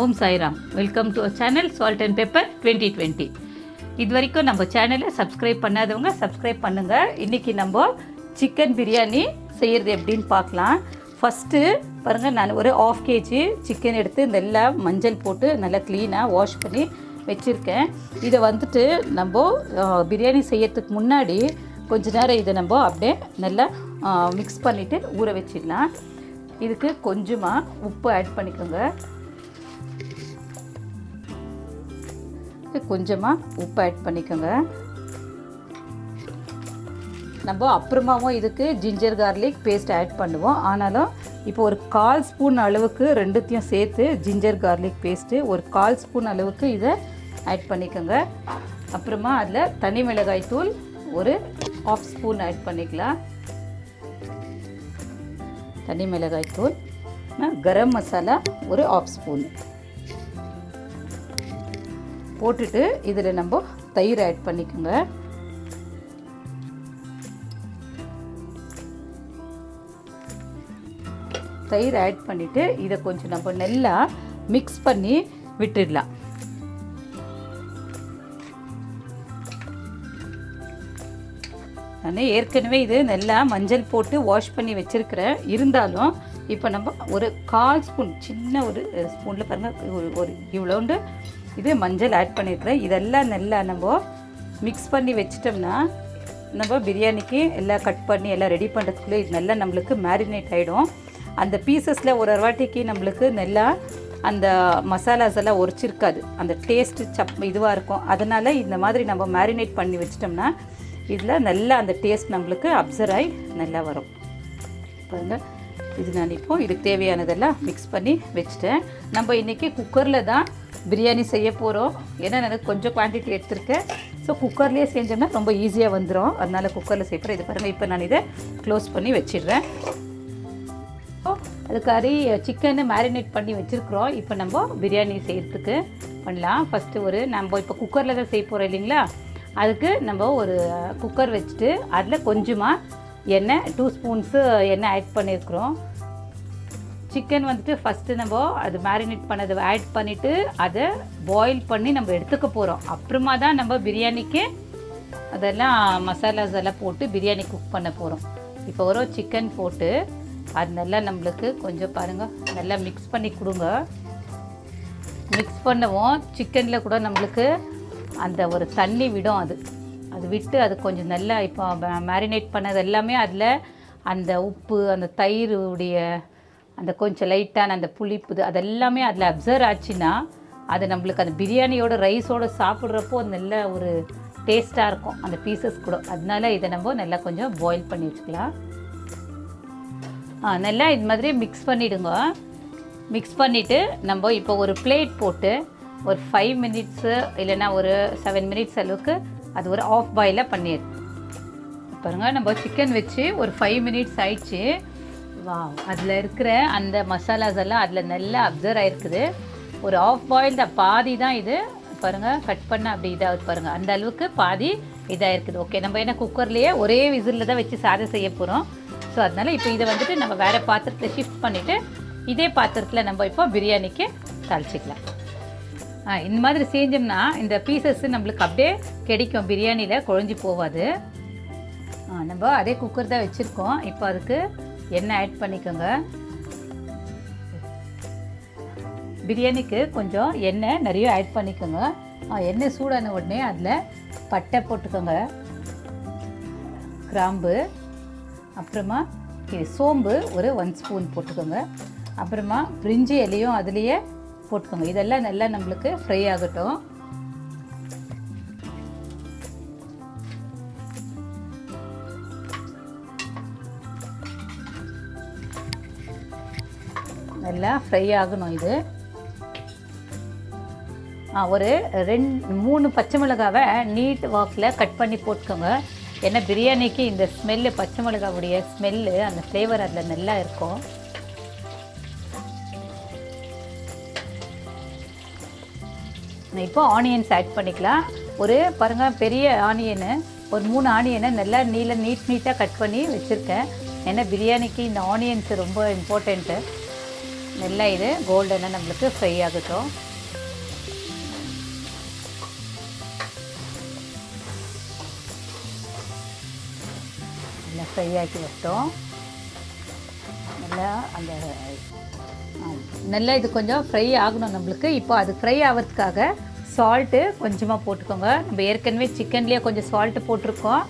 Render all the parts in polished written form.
Om Sairam. Welcome to channel salt and pepper 2020. இது வரைக்கும் நம்ம சேனலை சப்ஸ்கிரைப் பண்ணாதவங்க சப்ஸ்கிரைப் பண்ணுங்கள். இன்றைக்கி நம்ம சிக்கன் பிரியாணி செய்கிறது எப்படின்னு பார்க்கலாம். ஃபஸ்ட்டு பாருங்கள், நான் ஒரு 1/2 kg சிக்கன் எடுத்து நல்லா மஞ்சள் போட்டு நல்லா க்ளீனாக வாஷ் பண்ணி வச்சுருக்கேன். இதை வந்துட்டு நம்ம பிரியாணி செய்யறதுக்கு முன்னாடி கொஞ்ச நேரம் இதை நம்ம அப்படியே நல்லா மிக்ஸ் பண்ணிவிட்டு ஊற வச்சிடலாம். இதுக்கு கொஞ்சமாக உப்பு ஆட் பண்ணிக்கோங்க. கொஞ்சமாக உப்பு ஆட் பண்ணிக்கோங்க. நம்ம அப்புறமாவும் இதுக்கு ஜிஞ்சர் கார்லிக் பேஸ்ட் ஆட் பண்ணுவோம். ஆனாலும் இப்போ ஒரு 1/4 ஸ்பூன் அளவுக்கு ரெண்டுத்தையும் சேர்த்து ஜிஞ்சர் கார்லிக் பேஸ்ட்டு ஒரு 1/4 ஸ்பூன் அளவுக்கு இதை ஆட் பண்ணிக்கோங்க. அப்புறமா அதில் தனி மிளகாய் தூள் ஒரு 1/2 ஸ்பூன் ஆட் பண்ணிக்கலாம். தனி மிளகாய் தூள், கரம் மசாலா ஒரு 1/2 ஸ்பூன் போட்டுட்டு இதில் நம்ம தயிர் ஆட் பண்ணிக்கோங்க. தயிர் ஆட் பண்ணிவிட்டு இதை கொஞ்சம் நம்ம நல்லா மிக்ஸ் பண்ணி விட்டுடலாம். நான் ஏற்கனவே இது நல்லா மஞ்சள் போட்டு வாஷ் பண்ணி வச்சுருக்கிறேன். இருந்தாலும் இப்போ நம்ம ஒரு 1/4 ஸ்பூன், சின்ன ஒரு ஸ்பூனில் பாருங்கள், ஒரு இவ்வளோண்டு இது மஞ்சள் ஆட் பண்ணியிருக்கிறேன். இதெல்லாம் நல்லா நம்ம மிக்ஸ் பண்ணி வச்சிட்டோம்னா நம்ம பிரியாணிக்கு எல்லாம் கட் பண்ணி எல்லாம் ரெடி பண்ணுறதுக்குள்ளே இது நல்லா நம்மளுக்கு மேரினேட் ஆகிடும். அந்த பீசஸில் ஒரு வாட்டிக்கு நம்மளுக்கு நல்லா அந்த மசாலாஸ் எல்லாம் உரைச்சிருக்காது, அந்த டேஸ்ட்டு இதுவாக இருக்கும். அதனால் இந்த மாதிரி நம்ம மேரினேட் பண்ணி வச்சிட்டோம்னா இதில் நல்லா அந்த டேஸ்ட் நம்மளுக்கு அப்சர்வ் ஆகி நல்லா வரும். பாருங்கள், இது நான் இப்போது இதுக்கு தேவையானதெல்லாம் மிக்ஸ் பண்ணி வச்சுட்டேன். நம்ம இன்றைக்கி குக்கரில் தான் பிரியாணி செய்ய போகிறோம். ஏன்னா எனக்கு கொஞ்சம் குவான்டிட்டி எடுத்திருக்கேன். ஸோ குக்கர்லேயே செஞ்சோம்னா ரொம்ப ஈஸியாக வந்துடும். அதனால் குக்கரில் செய்யப்படுறேன். இது பாருங்கள், இப்போ நான் இதை க்ளோஸ் பண்ணி வச்சிடுறேன். அதுக்காரி சிக்கனை மேரினேட் பண்ணி வச்சுருக்குறோம். இப்போ நம்ம பிரியாணி செய்கிறதுக்கு பண்ணலாம். ஃபஸ்ட்டு நம்ம இப்போ குக்கரில் தான் செய்ய போகிறோம் இல்லைங்களா. அதுக்கு நம்ம ஒரு குக்கர் வச்சுட்டு அதில் கொஞ்சமாக எண்ணெய் 2 ஸ்பூன்ஸு எண்ணெய் ஆட் பண்ணியிருக்கிறோம். சிக்கன் வந்துட்டு ஃபஸ்ட்டு நம்ம அது மேரினேட் பண்ணதை ஆட் பண்ணிவிட்டு அதை பாயில் பண்ணி நம்ம எடுத்துக்க போகிறோம். அப்புறமா தான் நம்ம பிரியாணிக்கு அதெல்லாம் மசாலாஸ் எல்லாம் போட்டு பிரியாணி குக் பண்ண போகிறோம். இப்போ ஒரு சிக்கன் போட்டு அது நல்லா நம்மளுக்கு கொஞ்சம் பாருங்கள் நல்லா மிக்ஸ் பண்ணி கொடுங்க. மிக்ஸ் பண்ணவும் சிக்கனில் கூட நம்மளுக்கு அந்த ஒரு தண்ணி விடும். அது விட்டு அது கொஞ்சம் நல்லா இப்போ மேரினேட் பண்ணது எல்லாமே அதில் அந்த உப்பு, அந்த தயிருடைய அந்த கொஞ்சம் லைட்டான அந்த புளிப்புது அதெல்லாமே அதில் அப்சர்வ் ஆச்சுன்னா அது நம்மளுக்கு அந்த பிரியாணியோட ரைஸோடு சாப்பிட்றப்போ நல்ல ஒரு டேஸ்ட்டாக இருக்கும் அந்த பீசஸ் கூட. அதனால இதை நம்ம நல்லா கொஞ்சம் பாயில் பண்ணி வச்சுக்கலாம். நல்லா இது மாதிரி மிக்ஸ் பண்ணிவிடுங்க. மிக்ஸ் பண்ணிவிட்டு நம்ம இப்போ ஒரு பிளேட் போட்டு ஒரு 5 மினிட்ஸு இல்லைன்னா ஒரு 7 மினிட்ஸ் அளவுக்கு அது ஒரு ஆஃப் பாயிலாக பண்ணிடு. பாருங்கள், நம்ம சிக்கன் வச்சு ஒரு 5 மினிட்ஸ் ஆயிடுச்சு. வா, அதில் இருக்கிற அந்த மசாலாஸ் எல்லாம் அதில் நல்லா அப்சர்வ் ஆகிருக்குது. ஒரு ஆஃப் பாயில்டு பாதி தான் இது. பாருங்கள், கட் பண்ண அப்படி இதாகுது பாருங்கள், அந்த அளவுக்கு பாதி இதாக இருக்குது. ஓகே, நம்ம என்ன குக்கர்லேயே ஒரே விசிலில் தான் வச்சு சாதம் செய்ய போகிறோம். ஸோ அதனால் இப்போ இதை வந்துட்டு நம்ம வேறு பாத்திரத்தில் ஷிஃப்ட் பண்ணிவிட்டு இதே பாத்திரத்தில் நம்ம இப்போ பிரியாணிக்கு தாளிச்சிக்கலாம். இந்த மாதிரி செஞ்சோம்னா இந்த பீசஸ் நம்மளுக்கு அப்படியே கிடைக்கும், பிரியாணியில் குழஞ்சி போகாது. நம்ம அதே குக்கர் தான் வச்சுருக்கோம். இப்போ அதுக்கு எண்ணெய் ஆட் பண்ணிக்கோங்க. பிரியாணிக்கு கொஞ்சம் எண்ணெய் நிறைய ஆட் பண்ணிக்கோங்க. எண்ணெய் சூடான உடனே அதில் பட்டை போட்டுக்கோங்க, கிராம்பு, அப்புறமா சோம்பு ஒரு 1 ஸ்பூன் போட்டுக்கோங்க. அப்புறமா பிரிஞ்சி இலையும் அதுலேயே போட்டுக்கோங்க. இதெல்லாம் நல்லா நம்மளுக்கு ஃப்ரை ஆகட்டும். நல்லா ஃப்ரை ஆகணும். இது ஒரு 2-3 பச்சை மிளகாவை நீட் வாக்கில் கட் பண்ணி போட்டுக்கோங்க. ஏன்னா பிரியாணிக்கு இந்த ஸ்மெல்லு, பச்சை மிளகாவுடைய ஸ்மெல்லு, அந்த ஃப்ளேவர் அதில் நல்லா இருக்கும். இப்போ ஆனியன்ஸ் ஆட் பண்ணிக்கலாம். ஒரு பாருங்கள், பெரிய ஆனியனு ஒரு 3 ஆனியனை நல்லா நீட்டாக கட் பண்ணி வச்சுருக்கேன். ஏன்னா பிரியாணிக்கு இந்த ஆனியன்ஸ் ரொம்ப இம்பார்ட்டண்ட்டு. நல்லா இது கோல்டனாக நம்மளுக்கு ஃப்ரை ஆகட்டும். நல்லா ஃப்ரை ஆக்கி வச்சிட்டோம். நல்லா அந்த நல்லா இது கொஞ்சம் ஃப்ரை ஆகணும் நம்மளுக்கு. இப்போ அது ஃப்ரை ஆகிறதுக்காக சால்ட்டு கொஞ்சமாக போட்டுக்கோங்க. நம்ம ஏற்கனவே சிக்கன்லேயே கொஞ்சம் சால்ட்டு போட்டிருக்கோம்.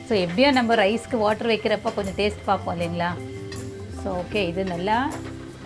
ஸோ எப்படியோ நம்ம ரைஸ்க்கு வாட்டர் வைக்கிறப்ப கொஞ்சம் டேஸ்ட் பார்ப்போம் இல்லைங்களா. ஸோ ஓகே, இது நல்லா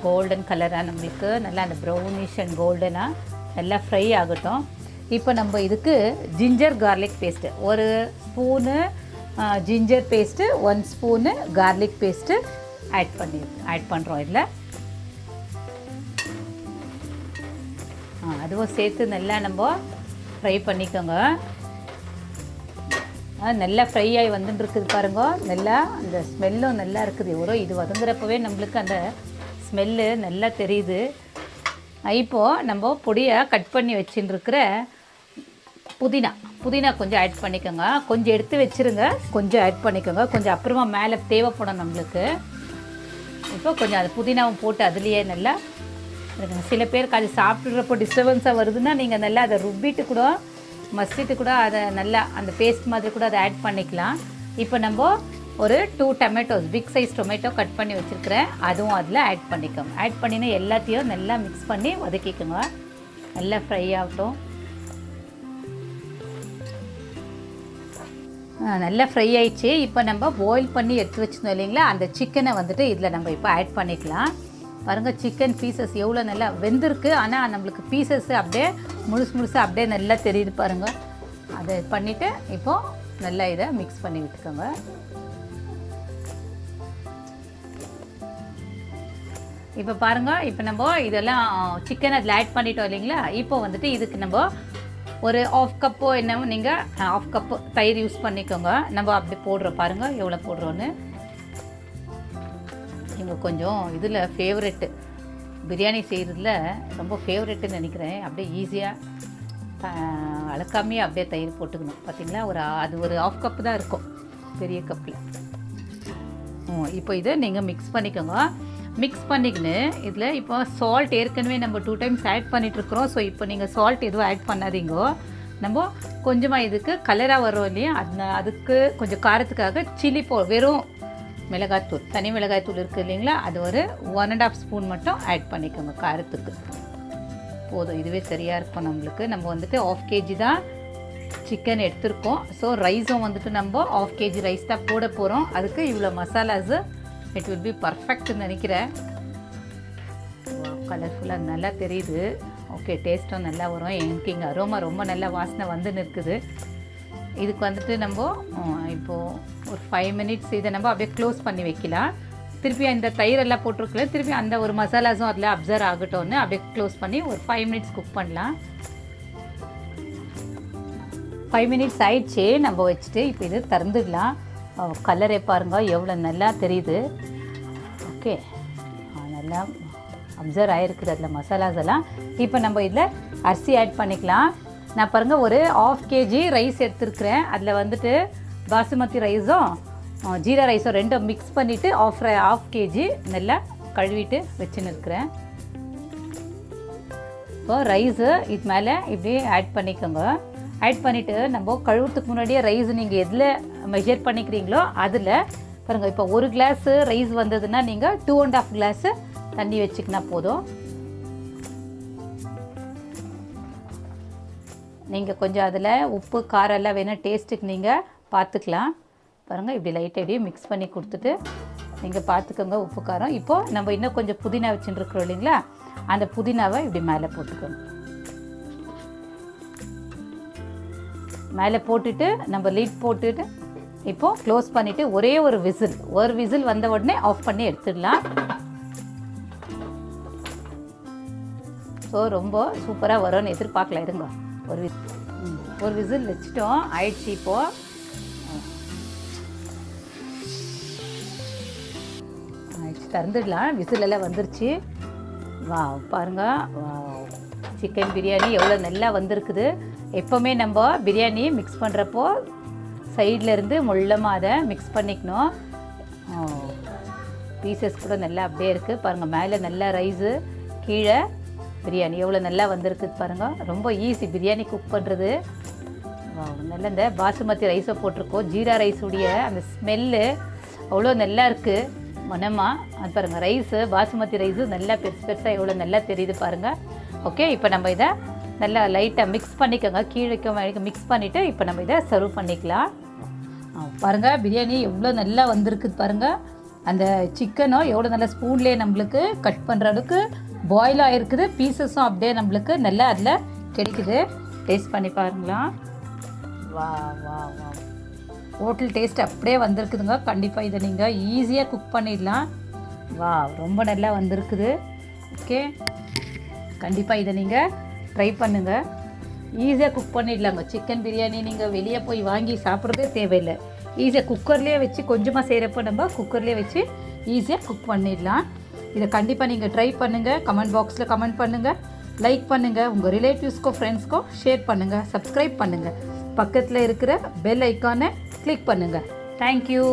கோல்டன் கலராக நம்மளுக்கு நல்லா அந்த ப்ரௌனிஷ் அண்ட் கோல்டனாக நல்லா ஃப்ரை ஆகட்டும். இப்போ நம்ம இதுக்கு ginger garlic paste 1 spoon ginger paste 1 spoon garlic paste add பண்ணுறோம் இதில். அதுவும் சேர்த்து நல்லா நம்ம ஃப்ரை பண்ணிக்கோங்க. நல்லா ஃப்ரை ஆகி வந்துட்டுருக்குது பாருங்க. நல்லா அந்த ஸ்மெல்லும் நல்லா இருக்குது. இது வதங்குறப்பவே நம்மளுக்கு அந்த ஸ்மெல்லு நல்லா தெரியுது. இப்போது நம்ம பொடியை கட் பண்ணி வச்சுட்டுருக்கிற புதினா கொஞ்சம் ஆட் பண்ணிக்கோங்க. கொஞ்சம் எடுத்து வச்சுருங்க, கொஞ்சம் ஆட் பண்ணிக்கோங்க. கொஞ்சம் அப்புறமா மேலே தேவைப்படும் நம்மளுக்கு. இப்போ கொஞ்சம் அது புதினாவும் போட்டு அதுலேயே நல்லா இருக்குங்க. சில பேருக்கு அது சாப்பிட்றப்போ டிஸ்டர்பன்ஸாக வருதுன்னா நீங்கள் நல்லா அதை ருப்பிட்டு கூட மசிட்டு கூட அதை நல்லா அந்த பேஸ்ட் மாதிரி கூட அதை ஆட் பண்ணிக்கலாம். இப்போ நம்ம ஒரு 2 tomatoes big size tomato cut பண்ணி வச்சுருக்கிறேன். அதுவும் அதில் ஆட் பண்ணிக்கோங்க. ஆட் பண்ணினா எல்லாத்தையும் நல்லா மிக்ஸ் பண்ணி வதக்கிக்கோங்க. நல்லா ஃப்ரை ஆகட்டும். நல்லா ஃப்ரை ஆயிடுச்சு. இப்போ நம்ம பாயில் பண்ணி எடுத்து வச்சுருந்தோம் இல்லைங்களா, அந்த சிக்கனை வந்துட்டு இதில் நம்ம இப்போ ஆட் பண்ணிக்கலாம். பாருங்கள், சிக்கன் பீசஸ் எவ்வளோ நல்லா வெந்திருக்கு. ஆனால் நம்மளுக்கு பீசஸ் அப்படியே முழுசாக அப்படியே நல்லா தெரியுது பாருங்கள். அதை பண்ணிவிட்டு இப்போது நல்லா இதை மிக்ஸ் பண்ணி விட்டுக்கோங்க. இப்போ பாருங்கள், இப்போ நம்ம இதெல்லாம் சிக்கன் அதில் ஆட் பண்ணிட்டோம் இல்லைங்களா. இப்போ வந்துட்டு இதுக்கு நம்ம ஒரு 1/2 கப்போ என்னவோ நீங்கள் 1/2 கப்பு தயிர் யூஸ் பண்ணிக்கோங்க. நம்ம அப்படி போடுறோம் பாருங்கள் எவ்வளோ போடுறோன்னு. இங்கே கொஞ்சம் இதில் ஃபேவரெட்டு பிரியாணி செய்கிறதுல ரொம்ப ஃபேவரெட்டுன்னு நினைக்கிறேன். அப்படியே ஈஸியாக அளக்காமையே அப்படியே தயிர் போட்டுக்கணும். பார்த்திங்களா, அது ஒரு 1/2 கப்பு தான் இருக்கும் பெரிய கப்பில். இப்போ இதை நீங்கள் மிக்ஸ் பண்ணிக்கோங்க. மிக்ஸ் பண்ணிக்கின்னு இதில் இப்போ சால்ட் ஏற்கனவே நம்ம 2 டைம்ஸ் ஆட் பண்ணிகிட்ருக்குறோம். ஸோ இப்போ நீங்கள் சால்ட் எதுவும் ஆட் பண்ணாதீங்கோ. நம்ம கொஞ்சமாக இதுக்கு கலராக வரும் இல்லையா, அதுக்கு கொஞ்சம் காரத்துக்காக சில்லி வெறும் மிளகாய்த்தூள், தனி மிளகாய்த்தூள் இருக்குது இல்லைங்களா, அது ஒரு 1.5 ஸ்பூன் மட்டும் ஆட் பண்ணிக்கோங்க. காரத்துக்கு போதும், இதுவே சரியாக இருக்கும் நம்மளுக்கு. நம்ம வந்துட்டு 1/2 kg தான் சிக்கன் எடுத்துருக்கோம். ஸோ ரைஸும் வந்துட்டு நம்ம 1/2 kg ரைஸ் தான் போட போகிறோம். அதுக்கு இவ்வளோ மசாலாஸு இட் வில் பி பர்ஃபெக்ட்னு நினைக்கிறேன். கலர்ஃபுல்லாக நல்லா தெரியுது. ஓகே, டேஸ்ட்டும் நல்லா வரும். எனக்கு இங்கே அரோமா ரொம்ப நல்லா வாசனை வந்துன்னு இருக்குது. இதுக்கு வந்துட்டு நம்ம இப்போது ஒரு 5 மினிட்ஸ் இதை நம்ம அப்படியே க்ளோஸ் பண்ணி வைக்கலாம். திருப்பி இந்த தயிரெல்லாம் போட்டிருக்கல, திருப்பி அந்த ஒரு மசாலாஸும் அதில் அப்சர்வ் ஆகட்டும்னு அப்படியே க்ளோஸ் பண்ணி ஒரு 5 மினிட்ஸ் குக் பண்ணலாம். 5 மினிட்ஸ் ஆயிடுச்சு நம்ம வச்சுட்டு இப்போ இது திறந்துடலாம். கலரே பாருங்கள் எவ்வளோ நல்லா தெரியுது. ஓகே, நல்லா அப்சர்வ் ஆகிருக்குது அதில் மசாலாஸ் எல்லாம். இப்போ நம்ம இதில் அரிசி ஆட் பண்ணிக்கலாம். நான் பாருங்கள் ஒரு 1/2 kg ரைஸ் எடுத்துருக்குறேன். அதில் வந்துட்டு பாசுமதி ரைஸும் ஜீரா ரைஸும் ரெண்டும் மிக்ஸ் பண்ணிவிட்டு 1/2 kg நல்லா கழுவிட்டு வச்சுன்னு இருக்கிறேன். இப்போ ரைஸு இது மேலே இப்படி ஆட் பண்ணிக்கோங்க. ஆட் பண்ணிவிட்டு நம்ம கழுவுறதுக்கு முன்னாடியே ரைஸ் நீங்கள் எதில் மெஷர் பண்ணிக்கிறீங்களோ அதில் பாருங்கள். இப்போ 1 கிளாஸு ரைஸ் வந்ததுன்னா நீங்கள் 2.5 கிளாஸு தண்ணி வச்சுக்கினா போதும். நீங்கள் கொஞ்சம் அதில் உப்பு காரம் எல்லாம் வேணால் டேஸ்ட்டுக்கு நீங்கள் பார்த்துக்கலாம். பாருங்கள், இப்படி லைட்டாக இப்படியே மிக்ஸ் பண்ணி கொடுத்துட்டு நீங்கள் பார்த்துக்கோங்க உப்பு காரம். இப்போது நம்ம இன்னும் கொஞ்சம் புதினா வச்சுட்டு இருக்கிறோம் இல்லைங்களா, அந்த புதினாவை இப்படி மேலே போட்டுக்கோங்க. மேலே போட்டுட்டு நம்ம லிட் போட்டுட்டு இப்போது க்ளோஸ் பண்ணிவிட்டு ஒரே ஒரு விசில் வந்த உடனே ஆஃப் பண்ணி எடுத்துடலாம். ஸோ ரொம்ப சூப்பராக வரும்னு எதிர்பார்க்கல. இருங்க, ஒரு விசில் வச்சுட்டோம், ஆயிடுச்சு. இப்போது ஆயிடுச்சு, திறந்துடலாம். விசிலெல்லாம் வந்துருச்சு. வா பாருங்கள், சிக்கன் பிரியாணி எவ்வளோ நல்லா வந்திருக்குது. எப்போவுமே நம்ம பிரியாணி மிக்ஸ் பண்ணுறப்போ சைடில் இருந்து முள்ளமாக அதை மிக்ஸ் பண்ணிக்கணும். பீசஸ் கூட நல்லா அப்படியே இருக்குது பாருங்கள். மேலே நல்லா ரைஸு, கீழே பிரியாணி எவ்வளோ நல்லா வந்திருக்குது பாருங்கள். ரொம்ப ஈஸி பிரியாணி குக் பண்ணுறது. நல்லா இந்த பாசுமதி ரைஸை போட்டிருக்கோம். ஜீரா ரைஸுடைய அந்த ஸ்மெல்லு அவ்வளோ நல்லா இருக்குது மனமாக. அது பாருங்கள், ரைஸு பாசுமதி ரைஸு நல்லா பெருசு பெருசாக எவ்வளோ நல்லா தெரியுது பாருங்கள். ஓகே, இப்போ நம்ம இதை நல்லா லைட்டாக மிக்ஸ் பண்ணிக்கோங்க. கீழே மிக்ஸ் பண்ணிவிட்டு இப்போ நம்ம இதை சர்வ் பண்ணிக்கலாம். பாருங்கள், பிரியாணி எவ்வளோ நல்லா வந்திருக்குது பாருங்கள். அந்த சிக்கனும் எவ்வளோ நல்லா ஸ்பூன்லேயே நம்மளுக்கு கட் பண்ணுற அளவுக்கு பாயில் ஆகிருக்குது. பீசஸும் அப்படியே நம்மளுக்கு நல்லா அதில் கிடைக்குது. டேஸ்ட் பண்ணி பாருங்களா. வா வா வா, ஹோட்டல் டேஸ்ட் அப்படியே வந்திருக்குதுங்க. கண்டிப்பாக இதை நீங்கள் ஈஸியாக குக் பண்ணிடலாம். வா, ரொம்ப நல்லா வந்திருக்குது. ஓகே, கண்டிப்பாக இதை நீங்கள் ட்ரை பண்ணுங்கள். ஈஸியாக குக் பண்ணிடலாங்க. சிக்கன் பிரியாணி நீங்கள் வெளியே போய் வாங்கி சாப்பிட்றதே தேவையில்லை. ஈஸியாக குக்கர்லேயே வச்சு கொஞ்சமாக செய்கிறப்ப நம்ம குக்கர்லேயே வச்சு ஈஸியாக குக் பண்ணிடலாம். இதை கண்டிப்பாக நீங்கள் ட்ரை பண்ணுங்கள். கமெண்ட் பாக்ஸில் கமெண்ட் பண்ணுங்கள், லைக் பண்ணுங்கள், உங்கள் ரிலேட்டிவ்ஸ்க்கோ ஃப்ரெண்ட்ஸ்க்கோ ஷேர் பண்ணுங்கள், சப்ஸ்கிரைப் பண்ணுங்கள், பக்கத்தில் இருக்கிற பெல் ஐக்கானை கிளிக் பண்ணுங்கள். தேங்க்யூ.